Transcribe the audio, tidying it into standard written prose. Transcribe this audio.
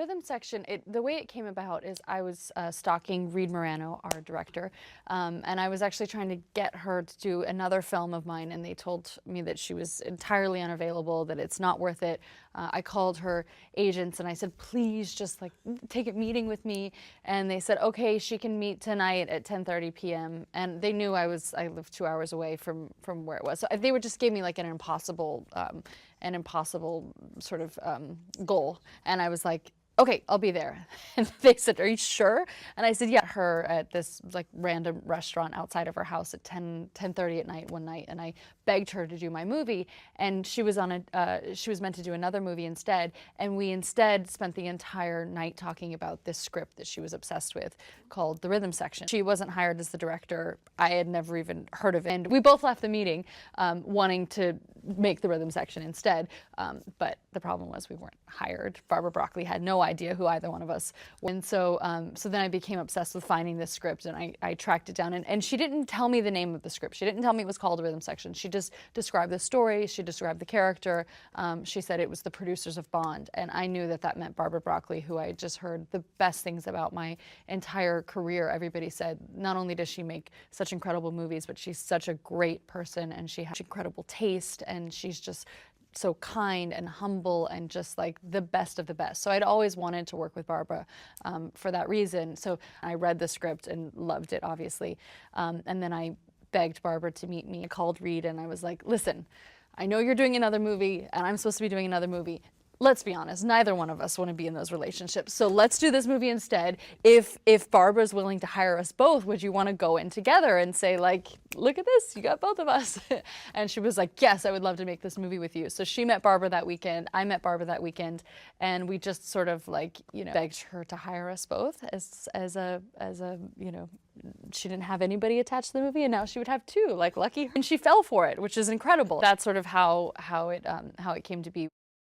Rhythm section, the way it came about is I was stalking Reed Morano, our director, and I was actually trying to get her to do another film of mine, and they told me that she was entirely unavailable, that it's not worth it. I called her agents and I said, please just like take a meeting with me, and they said, okay, she can meet tonight at 10:30 p.m. And they knew I lived 2 hours away from where it was, so they would just give me like an impossible sort of goal, and I was like, okay, I'll be there. And they said, are you sure? And I said, yeah, her at this like random restaurant outside of her house at 10:30 at night one night, and I begged her to do my movie, and she was she was meant to do another movie instead, and we instead spent the entire night talking about this script that she was obsessed with called The Rhythm Section. She wasn't hired as the director. I had never even heard of it, and we both left the meeting wanting to make The Rhythm Section instead, but the problem was we weren't hired. Barbara Broccoli had no idea who either one of us were. And so then I became obsessed with finding this script, and I tracked it down, and she didn't tell me the name of the script. She didn't tell me it was called The Rhythm Section. She just described the story, she described the character, she said it was the producers of Bond, and I knew that that meant Barbara Broccoli, who I had just heard the best things about my entire career. Everybody said not only does she make such incredible movies, but she's such a great person, and she has incredible taste, and she's just so kind and humble and just like the best of the best. So I'd always wanted to work with Barbara for that reason. So I read the script and loved it, obviously. And then I begged Barbara to meet me. I called Reed and I was like, listen, I know you're doing another movie and I'm supposed to be doing another movie. Let's be honest, neither one of us want to be in those relationships. So let's do this movie instead. If Barbara's willing to hire us both, would you want to go in together and say like, look at this, you got both of us? And she was like, yes, I would love to make this movie with you. So she met Barbara that weekend, I met Barbara that weekend, and we just sort of like, you know, begged her to hire us both as a, you know, she didn't have anybody attached to the movie, and now she would have two, like lucky her. And she fell for it, which is incredible. That's sort of how it came to be.